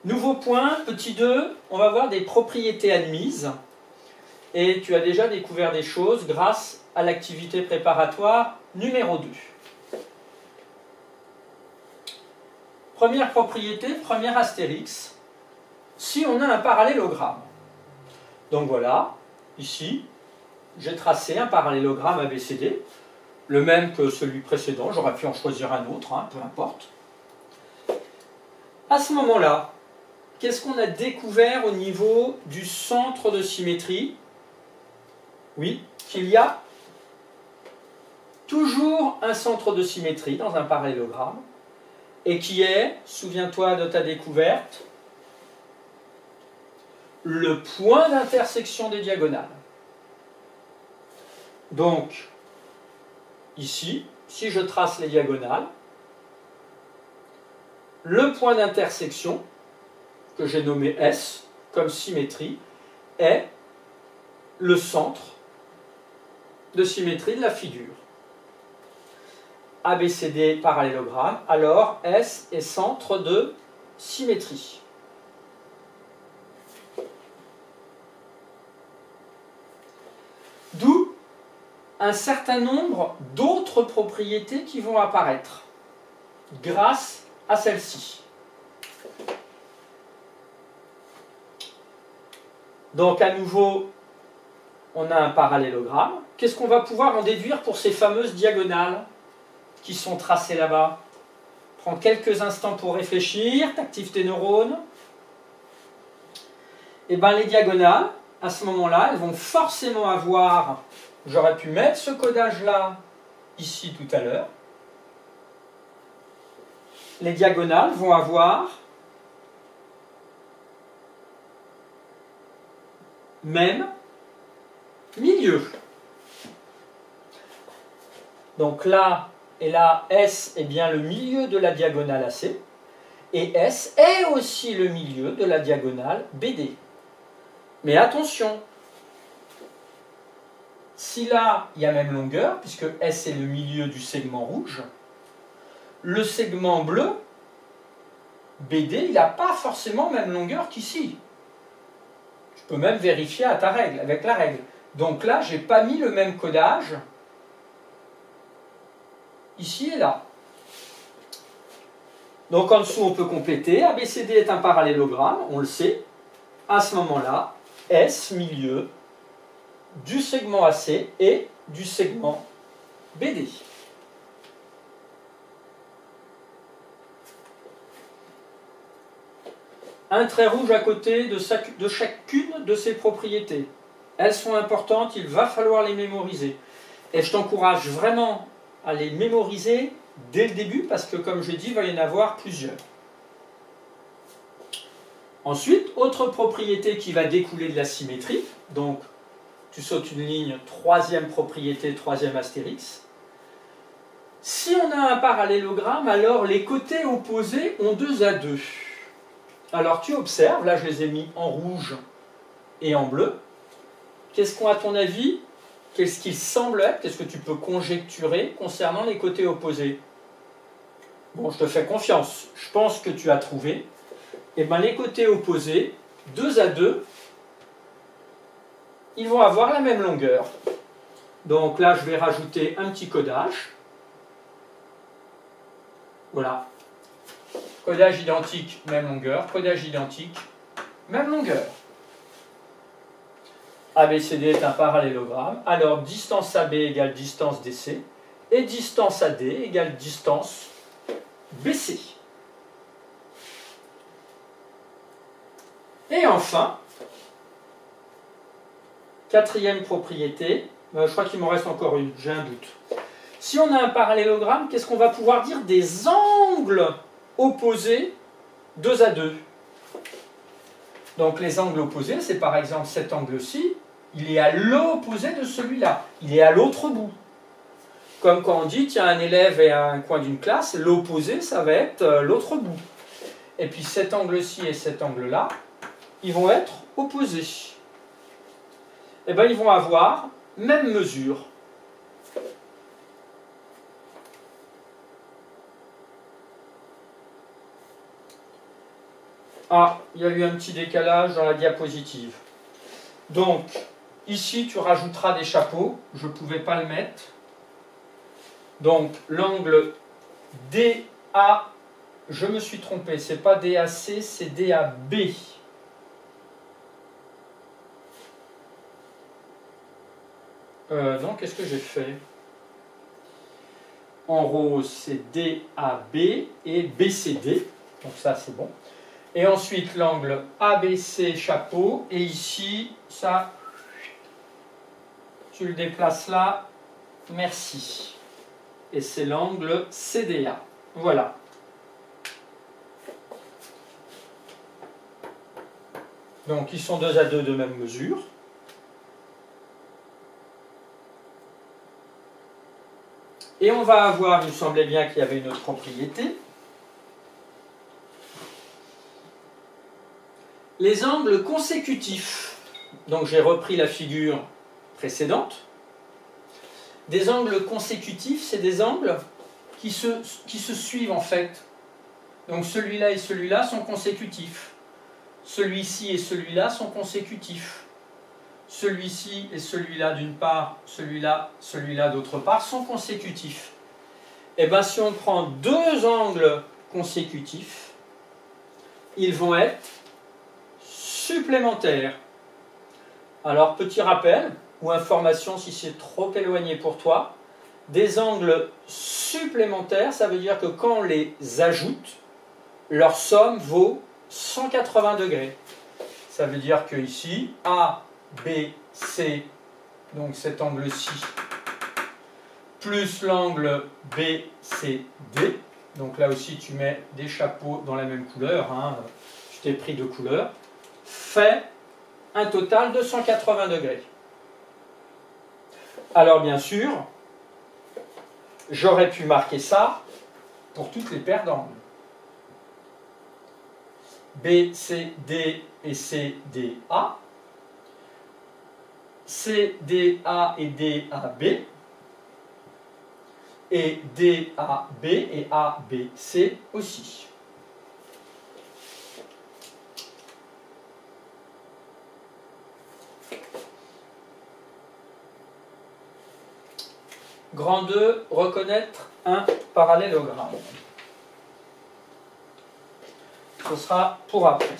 Nouveau point, petit 2, on va voir des propriétés admises. Et tu as déjà découvert des choses grâce à l'activité préparatoire numéro 2. Première propriété, premier astérix, si on a un parallélogramme. Donc voilà, ici, j'ai tracé un parallélogramme ABCD, le même que celui précédent, j'aurais pu en choisir un autre, hein, peu importe. À ce moment-là, qu'est-ce qu'on a découvert au niveau du centre de symétrie? Oui, qu'il y a toujours un centre de symétrie dans un parallélogramme, et qui est, souviens-toi de ta découverte, le point d'intersection des diagonales. Donc, ici, si je trace les diagonales, le point d'intersection, que j'ai nommé S, comme symétrie, est le centre de symétrie de la figure. ABCD parallélogramme, alors S est centre de symétrie. D'où un certain nombre d'autres propriétés qui vont apparaître grâce à celle-ci. Donc à nouveau, on a un parallélogramme. Qu'est-ce qu'on va pouvoir en déduire pour ces fameuses diagonales qui sont tracées là-bas? Prends quelques instants pour réfléchir, t'actives tes neurones. Et bien les diagonales, à ce moment-là, elles vont forcément avoir, j'aurais pu mettre ce codage-là, ici tout à l'heure. Les diagonales vont avoir même milieu. Donc là et là, S est bien le milieu de la diagonale AC, et S est aussi le milieu de la diagonale BD. Mais attention, si là, il y a même longueur, puisque S est le milieu du segment rouge, le segment bleu, BD, il n'a pas forcément même longueur qu'ici. Tu peux même vérifier à ta règle, avec la règle. Donc là, je n'ai pas mis le même codage ici et là. Donc en dessous, on peut compléter. ABCD est un parallélogramme, on le sait. À ce moment-là, S, milieu du segment AC et du segment BD. Un trait rouge à côté de chacune de ces propriétés. Elles sont importantes, il va falloir les mémoriser. Et je t'encourage vraiment à les mémoriser dès le début, parce que comme je dis, il va y en avoir plusieurs. Ensuite, autre propriété qui va découler de la symétrie, donc tu sautes une ligne, troisième propriété, troisième astérix. Si on a un parallélogramme, alors les côtés opposés ont 2 à 2. Alors tu observes, là je les ai mis en rouge et en bleu. Qu'est-ce qu'à ton avis, qu'est-ce qu'il semble être, qu'est-ce que tu peux conjecturer concernant les côtés opposés? Bon, je te fais confiance, je pense que tu as trouvé. Et bien les côtés opposés, 2 à 2, ils vont avoir la même longueur. Donc là je vais rajouter un petit codage. Voilà. Codage identique, même longueur. Codage identique, même longueur. ABCD est un parallélogramme. Alors, distance AB égale distance DC. Et distance AD égale distance BC. Et enfin, quatrième propriété. Je crois qu'il m'en reste encore une, j'ai un doute. Si on a un parallélogramme, qu'est-ce qu'on va pouvoir dire des angles opposés 2 à 2? Donc les angles opposés, c'est par exemple cet angle-ci, il est à l'opposé de celui-là, il est à l'autre bout. Comme quand on dit, tiens, un élève est à un coin d'une classe, l'opposé, ça va être l'autre bout. Et puis cet angle-ci et cet angle-là, ils vont être opposés. Et bien, ils vont avoir même mesure. Ah, il y a eu un petit décalage dans la diapositive. Donc, ici, tu rajouteras des chapeaux. Je ne pouvais pas le mettre. Donc, l'angle DA, je me suis trompé, c'est pas DAC, c'est DAB. Non, qu'est-ce que j'ai fait? En rose, c'est DAB et BCD. Donc ça, c'est bon. Et ensuite, l'angle ABC chapeau. Et ici, ça, tu le déplaces là. Merci. Et c'est l'angle CDA. Voilà. Donc, ils sont 2 à 2 de même mesure. Et on va avoir, il me semblait bien qu'il y avait une autre propriété. Les angles consécutifs. Donc j'ai repris la figure précédente. Des angles consécutifs, c'est des angles qui se suivent en fait. Donc celui-là et celui-là sont consécutifs. Celui-ci et celui-là sont consécutifs. Celui-ci et celui-là d'une part, celui-là d'autre part sont consécutifs. Et bien si on prend 2 angles consécutifs, ils vont être supplémentaires. Alors petit rappel ou information si c'est trop éloigné pour toi, des angles supplémentaires, ça veut dire que quand on les ajoute, leur somme vaut 180 degrés. Ça veut dire que ici, A, B, C, donc cet angle-ci, plus l'angle B, C, D, donc là aussi tu mets des chapeaux dans la même couleur, hein, je t'ai pris 2 couleurs, fait un total de 180 degrés. Alors bien sûr, j'aurais pu marquer ça pour toutes les paires d'angles. B, C, D et C, D, A. C, D, A et D, A, B. Et D, A, B et A, B, C aussi. Grand 2, reconnaître un parallélogramme. Ce sera pour après.